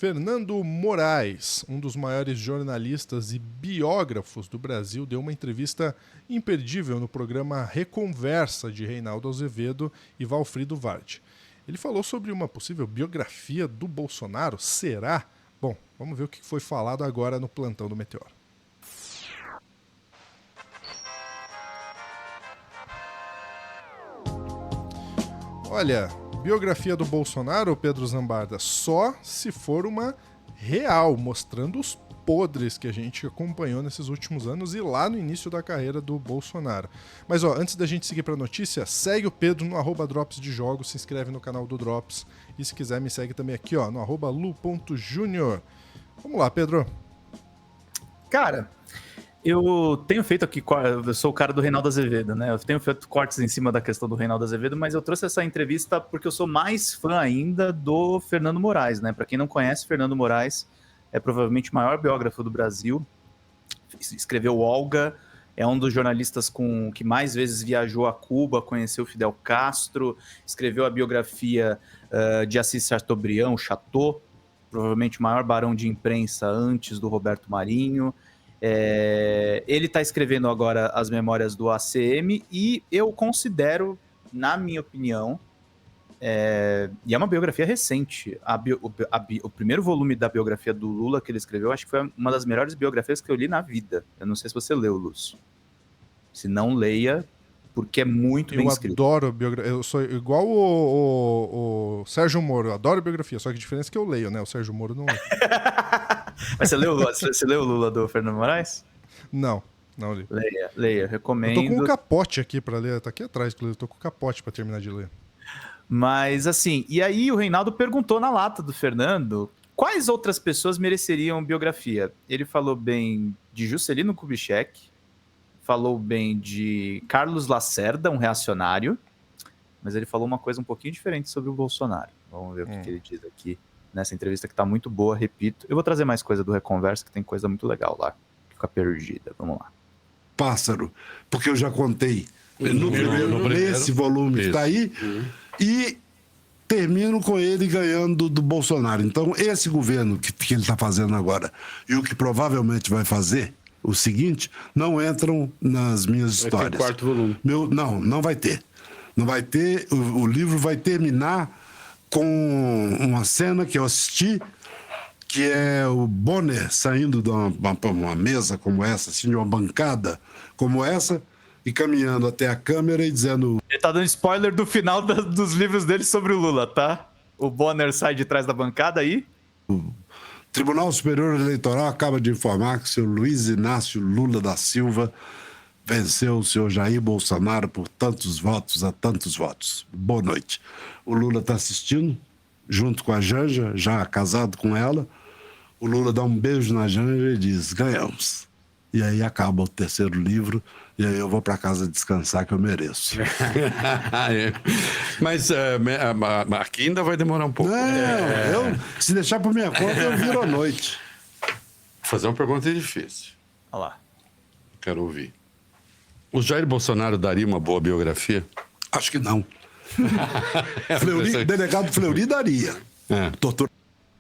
Fernando Moraes, um dos maiores jornalistas e biógrafos do Brasil, deu uma entrevista imperdível no programa Reconversa de Reinaldo Azevedo e Valfrido Vardi. Ele falou sobre uma possível biografia do Bolsonaro. Será? Bom, vamos ver o que foi falado agora no Plantão do Meteoro. Olha, biografia do Bolsonaro, Pedro Zambarda, só se for uma real, mostrando os podres que a gente acompanhou nesses últimos anos e lá no início da carreira do Bolsonaro. Mas antes da gente seguir para a notícia, segue o Pedro no @Drops de Jogos, se inscreve no canal do Drops e se quiser me segue também aqui no @lu.junior. Vamos lá, Pedro. Cara, eu tenho feito aqui, eu sou o cara do Reinaldo Azevedo, né? Eu tenho feito cortes em cima da questão do Reinaldo Azevedo, mas eu trouxe essa entrevista porque eu sou mais fã ainda do Fernando Moraes, né? Para quem não conhece, Fernando Moraes é provavelmente o maior biógrafo do Brasil. Escreveu Olga, é um dos jornalistas que mais vezes viajou a Cuba, conheceu Fidel Castro, escreveu a biografia de Assis Chateaubriand, Chateau, provavelmente o maior barão de imprensa antes do Roberto Marinho. Ele está escrevendo agora as memórias do ACM e eu considero, na minha opinião, e é uma biografia recente, o primeiro volume da biografia do Lula que ele escreveu, acho que foi uma das melhores biografias que eu li na vida. Eu não sei se você leu, Lúcio. Se não, leia, porque é muito bem escrito. Eu adoro biografia. Eu sou igual o Sérgio Moro. Eu adoro biografia, só que a diferença é que eu leio, né? O Sérgio Moro não lê. Mas você leu o Lula do Fernando Moraes? Não li. Leia, recomendo. Eu tô com um capote aqui pra ler, tá aqui atrás, eu tô com o capote pra terminar de ler. Mas assim, e aí o Reinaldo perguntou na lata do Fernando quais outras pessoas mereceriam biografia. Ele falou bem de Juscelino Kubitschek, falou bem de Carlos Lacerda, um reacionário, mas ele falou uma coisa um pouquinho diferente sobre o Bolsonaro. Vamos ver o que ele diz aqui nessa entrevista, que tá muito boa, repito. Eu vou trazer mais coisa do Reconversa, que tem coisa muito legal lá, que fica perdida. Vamos lá. Pássaro, porque eu já contei no primeiro, nesse volume que tá aí, e termino com ele ganhando do Bolsonaro. Então, esse governo que ele tá fazendo agora, e o que provavelmente vai fazer, o seguinte, não entram nas minhas histórias. Vai ter quarto volume. Não vai ter. Não vai ter. O livro vai terminar com uma cena que eu assisti, que é o Bonner saindo de uma mesa como essa, assim, de uma bancada como essa, e caminhando até a câmera e dizendo... Ele tá dando spoiler do final dos livros dele sobre o Lula, tá? O Bonner sai de trás da bancada aí. O Tribunal Superior Eleitoral acaba de informar que o senhor Luiz Inácio Lula da Silva venceu o senhor Jair Bolsonaro por tantos votos a tantos votos. Boa noite. O Lula está assistindo, junto com a Janja, já casado com ela. O Lula dá um beijo na Janja e diz, ganhamos. E aí acaba o terceiro livro, e aí eu vou para casa descansar, que eu mereço. Mas aqui ainda vai demorar um pouco. Se deixar por minha conta, eu viro à noite. Vou fazer uma pergunta difícil. Olha lá. Quero ouvir. O Jair Bolsonaro daria uma boa biografia? Acho que não. Delegado Fleury daria.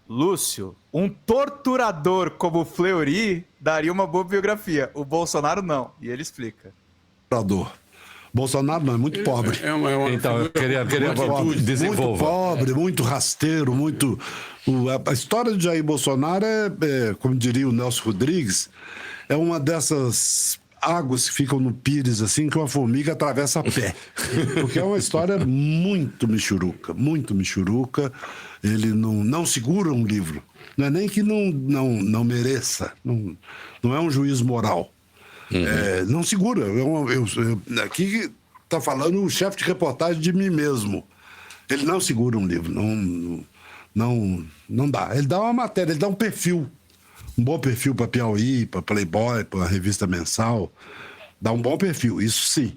Lúcio, um torturador como Fleury daria uma boa biografia. O Bolsonaro não. E ele explica. Bolsonaro não, é muito pobre. Então, eu queria desenvolver. Muito pobre, muito rasteiro, muito... A história de Jair Bolsonaro como diria o Nelson Rodrigues, é uma dessas águas que ficam no pires, assim, que uma formiga atravessa a pé. Porque é uma história muito michuruca, muito michuruca. Ele não segura um livro. Não é nem que não mereça. Não é um juízo moral. Não segura. Aqui está falando o chefe de reportagem de mim mesmo. Ele não segura um livro. Não dá. Ele dá uma matéria, ele dá um perfil. Um bom perfil para Piauí, para Playboy, para revista mensal. Dá um bom perfil, isso sim.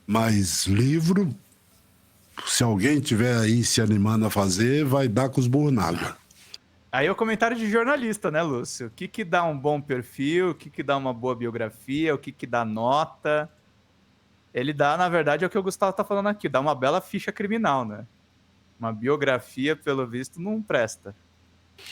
Mas livro, se alguém tiver aí se animando a fazer, vai dar com os burros na água. Aí é o comentário de jornalista, né, Lúcio? O que dá um bom perfil, o que dá uma boa biografia, o que dá nota. Ele dá, na verdade, é o que o Gustavo tá falando aqui, dá uma bela ficha criminal, né? Uma biografia, pelo visto, não presta.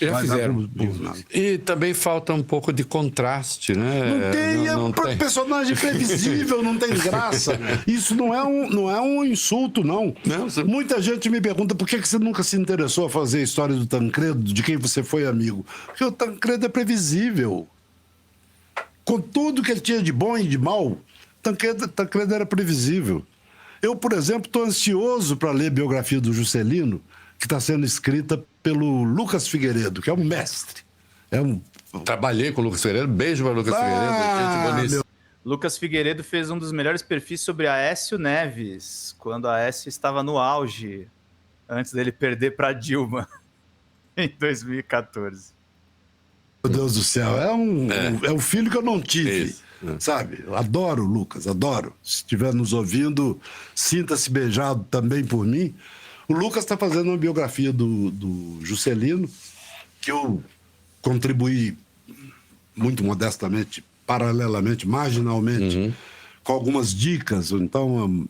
Já Vai dar fizeram. pro Bolsonaro. E também falta um pouco de contraste, né? Não tem, não tem. personagem previsível, não tem graça. Isso não é um insulto, não. Não, você- Muita gente me pergunta por que você nunca se interessou a fazer a história do Tancredo, de quem você foi amigo. Porque o Tancredo é previsível. Com tudo que ele tinha de bom e de mal, Tancredo era previsível. Eu, por exemplo, estou ansioso para ler a biografia do Juscelino, que está sendo escrita pelo Lucas Figueiredo, que é um mestre. É um... Trabalhei com o Lucas Figueiredo. Beijo para o Lucas Figueiredo. Gente boníssima. Lucas Figueiredo fez um dos melhores perfis sobre Aécio Neves, quando Aécio estava no auge, antes dele perder para Dilma, em 2014. Meu Deus do céu, é um filho que eu não tive, Isso, sabe? Eu adoro o Lucas, adoro. Se estiver nos ouvindo, sinta-se beijado também por mim. O Lucas está fazendo uma biografia do Juscelino, que eu contribuí muito modestamente, paralelamente, marginalmente, com algumas dicas. Então, uma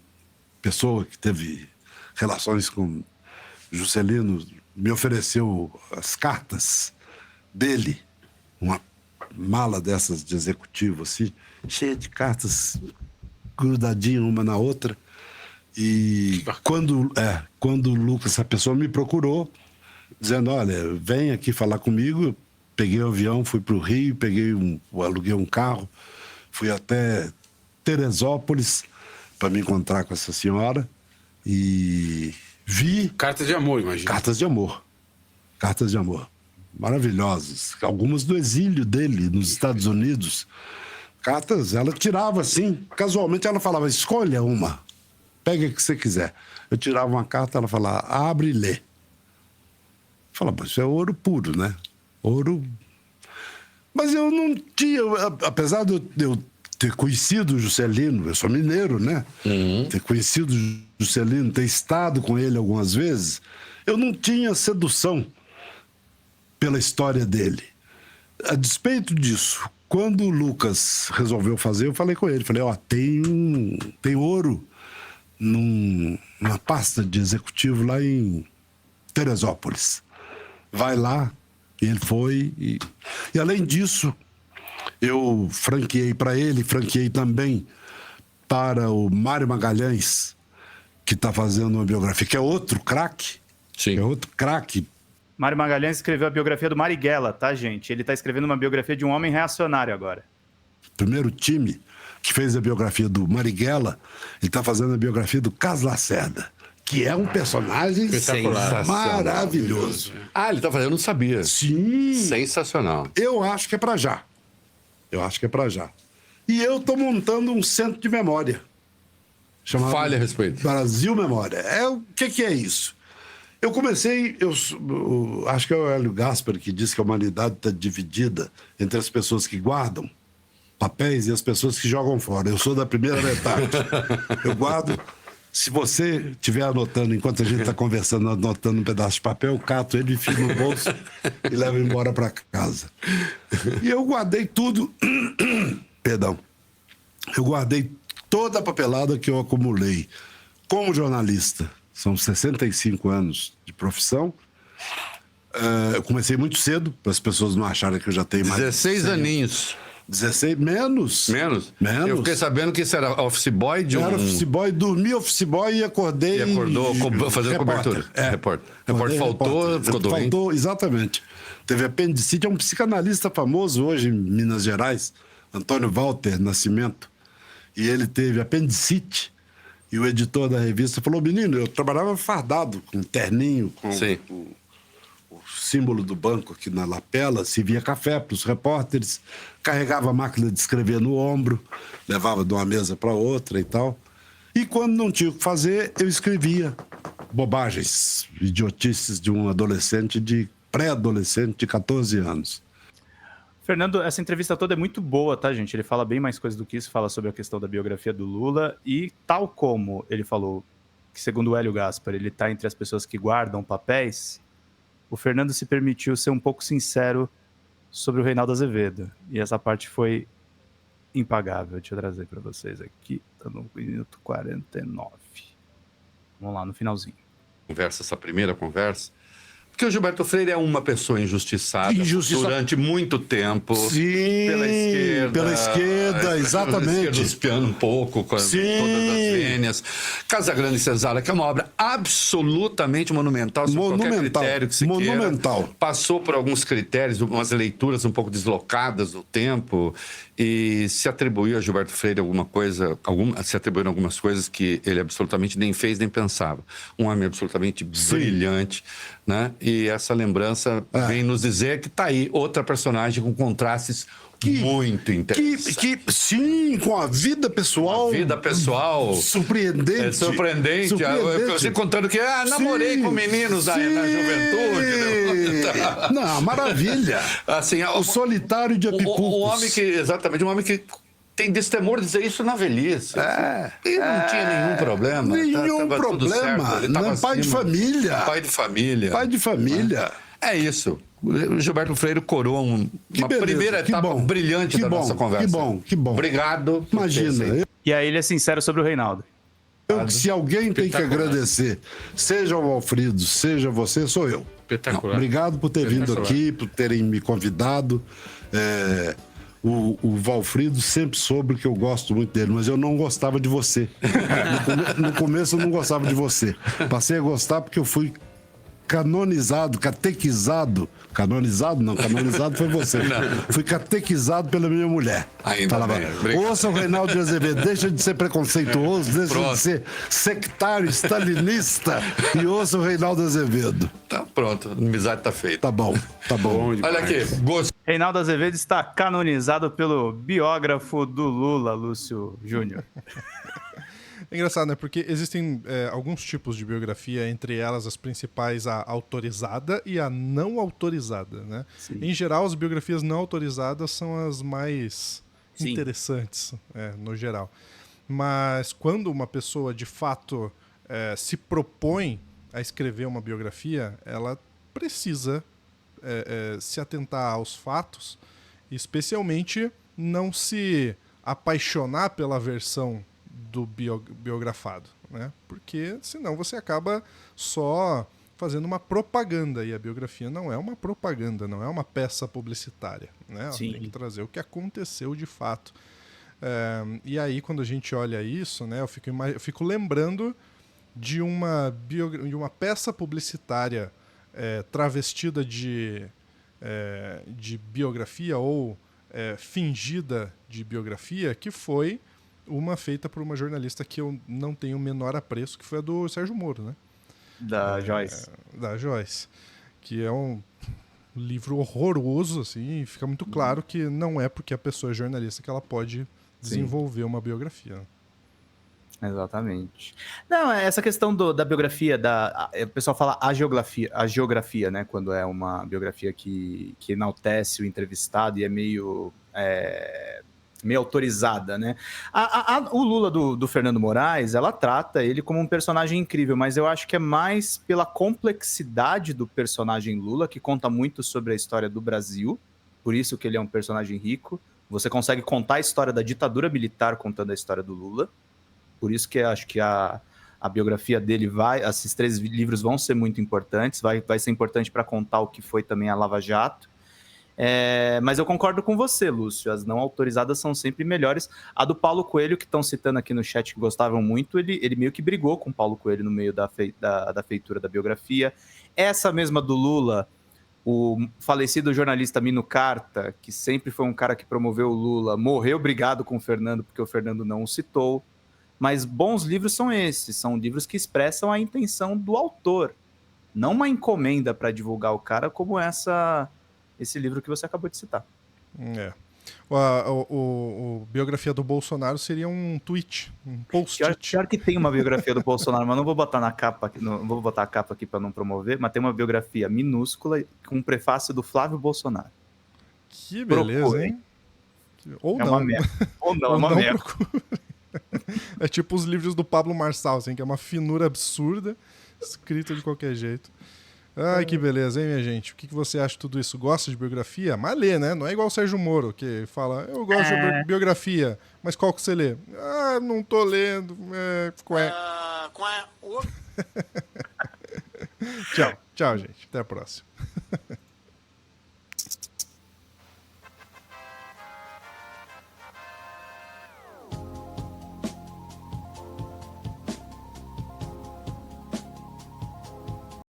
pessoa que teve relações com Juscelino me ofereceu as cartas dele, uma mala dessas de executivo, assim, cheia de cartas grudadinhas uma na outra. E quando o Lucas, essa pessoa me procurou, dizendo, olha, vem aqui falar comigo. Eu peguei o avião, fui para o Rio, aluguei um carro, fui até Teresópolis para me encontrar com essa senhora e vi Cartas de amor, imagina. cartas de amor. Cartas de amor. Maravilhosas. Algumas do exílio dele nos Estados Unidos. Cartas, ela tirava assim. Casualmente ela falava, escolha uma. Pega a que você quiser. Eu tirava uma carta, ela falava, abre e lê. Falava, isso é ouro puro, né? Ouro. Mas eu não tinha, apesar de eu ter conhecido o Juscelino, eu sou mineiro, né? Ter conhecido o Juscelino, ter estado com ele algumas vezes, eu não tinha sedução pela história dele. A despeito disso, quando o Lucas resolveu fazer, eu falei com ele, falei, ó, tem ouro numa pasta de executivo lá em Teresópolis. Vai lá. E ele foi. E além disso, eu franqueei para ele, franqueei também para o Mário Magalhães, que está fazendo uma biografia, que é outro craque. Sim. É outro craque. Mário Magalhães escreveu a biografia do Marighella, tá, gente? Ele tá escrevendo uma biografia de um homem reacionário agora. Primeiro time que fez a biografia do Marighella, ele está fazendo a biografia do Carlos Lacerda, que é um personagem Sensacional. maravilhoso. Ah, ele tá fazendo, eu não sabia. Sim. Sensacional. Eu acho que é para já. E eu estou montando um centro de memória. Chamado Fale a respeito. Brasil Memória. O que é isso? Eu comecei, acho que é o Hélio Gaspar que diz que a humanidade está dividida entre as pessoas que guardam papéis e as pessoas que jogam fora. Eu sou da primeira metade. Eu guardo. Se você estiver anotando, enquanto a gente está conversando, anotando um pedaço de papel, eu cato ele, enfio no bolso e levo embora para casa. E eu guardei tudo. Perdão. Eu guardei toda a papelada que eu acumulei como jornalista. São 65 anos de profissão. Eu comecei muito cedo, para as pessoas não acharem que eu já tenho mais... 16 aninhos. 16, menos. Menos? Menos. Eu fiquei sabendo que isso era office boy de um... Eu era office boy, dormi office boy e acordei... E acordou fazendo cobertura. Repórter. Faltou, ficou doente. Faltou, exatamente. Teve apendicite, é um psicanalista famoso hoje em Minas Gerais, Antônio Walter Nascimento. E ele teve apendicite. E o editor da revista falou, menino, eu trabalhava fardado, com um terninho, com o símbolo do banco aqui na lapela, servia café para os repórteres, carregava a máquina de escrever no ombro, levava de uma mesa para outra e tal. E quando não tinha o que fazer, eu escrevia bobagens, idiotices de um adolescente, pré-adolescente de 14 anos. Fernando, essa entrevista toda é muito boa, tá, gente? Ele fala bem mais coisas do que isso, fala sobre a questão da biografia do Lula e tal como ele falou, que segundo o Hélio Gaspar, ele tá entre as pessoas que guardam papéis, o Fernando se permitiu ser um pouco sincero sobre o Reinaldo Azevedo. E essa parte foi impagável. Deixa eu trazer para vocês aqui. Tá no minuto 49. Vamos lá, no finalzinho. Essa primeira conversa, Porque o Gilberto Freire é uma pessoa injustiçada durante muito tempo. Sim, pela esquerda, exatamente. Pela esquerda, espiando um pouco com todas as vênias. Casa Grande e Senzala, que é uma obra absolutamente monumental, sob qualquer critério que se queira. Passou por alguns critérios, umas leituras um pouco deslocadas do tempo, e se atribuiu a Gilberto Freire alguma coisa, se atribuíram algumas coisas que ele absolutamente nem fez nem pensava. Um homem absolutamente brilhante, né? E essa lembrança vem nos dizer que está aí outra personagem com contrastes muito interessantes. Sim, com a vida pessoal. Surpreendente. Surpreendente. Você contando que namorei com meninos na juventude. Né? Não, maravilha. Assim, o solitário de Apipucos. Um homem que tem destemor de dizer isso na velhice. E não tinha nenhum problema. Nenhum problema. Pai de família. Pai de família. É isso. O Gilberto Freire coroa uma primeira etapa brilhante da nossa conversa. Que bom. Obrigado. Imagina. E aí ele é sincero sobre o Reinaldo. Se alguém tem que agradecer, seja o Valfrido, seja você, sou eu. Espetacular. Obrigado por ter vindo aqui, por terem me convidado. O Valfrido sempre soube que eu gosto muito dele, mas eu não gostava de você. No começo eu não gostava de você. Passei a gostar porque eu fui catequizado. Canonizado foi você. Fui catequizado pela minha mulher. Falava, ouça o Reinaldo de Azevedo, deixa de ser preconceituoso, deixa de ser sectário, stalinista e ouça o Reinaldo Azevedo. Tá pronto, a amizade tá feita. Tá bom. Olha aqui, gosto. Reinaldo Azevedo está canonizado pelo biógrafo do Lula, Lúcio Júnior. É engraçado, né? Porque existem alguns tipos de biografia, entre elas as principais, a autorizada e a não autorizada, né? Sim. Em geral, as biografias não autorizadas são as mais interessantes, no geral. Mas quando uma pessoa, de fato, se propõe a escrever uma biografia, ela precisa se atentar aos fatos, e especialmente não se apaixonar pela versão do biografado, né? Porque senão você acaba só fazendo uma propaganda, e a biografia não é uma propaganda, não é uma peça publicitária, né? Ela tem que trazer o que aconteceu de fato. E aí, quando a gente olha isso, né, eu fico lembrando de uma peça publicitária travestida de biografia ou fingida de biografia, que foi uma feita por uma jornalista que eu não tenho o menor apreço, que foi a do Sérgio Moro, né? Da Joyce. Da Joyce. Que é um livro horroroso, assim, e fica muito claro que não é porque a pessoa é jornalista que ela pode desenvolver uma biografia. Exatamente. Não, essa questão da biografia, o pessoal fala a geografia, né? Quando é uma biografia que enaltece o entrevistado e é meio autorizada, né? O Lula do Fernando Moraes, ela trata ele como um personagem incrível, mas eu acho que é mais pela complexidade do personagem Lula, que conta muito sobre a história do Brasil, por isso que ele é um personagem rico. Você consegue contar a história da ditadura militar contando a história do Lula, por isso que eu acho que a biografia dele esses 3 livros vão ser muito importantes, vai ser importante para contar o que foi também a Lava Jato. Mas eu concordo com você, Lúcio, as não autorizadas são sempre melhores. A do Paulo Coelho, que estão citando aqui no chat que gostavam muito, ele meio que brigou com o Paulo Coelho no meio da feitura da biografia. Essa mesma do Lula, o falecido jornalista Mino Carta, que sempre foi um cara que promoveu o Lula, morreu brigado com o Fernando porque o Fernando não o citou. Mas bons livros são esses, são livros que expressam a intenção do autor, não uma encomenda para divulgar o cara como esse livro que você acabou de citar. O biografia do Bolsonaro seria um tweet, um post-it. Pior que tem uma biografia do Bolsonaro, mas não vou botar na capa, não vou botar a capa aqui para não promover, mas tem uma biografia minúscula com um prefácio do Flávio Bolsonaro. Que beleza, Procure. Hein? Ou é não. Uma merda. Ou não, é uma merda. É tipo os livros do Pablo Marçal, assim, que é uma finura absurda, escrita de qualquer jeito. Ai, que beleza, hein, minha gente? O que você acha de tudo isso? Gosta de biografia? Mas lê, né? Não é igual o Sérgio Moro, que fala, eu gosto de biografia, mas qual que você lê? Não tô lendo. Tchau. Tchau, gente. Até a próxima.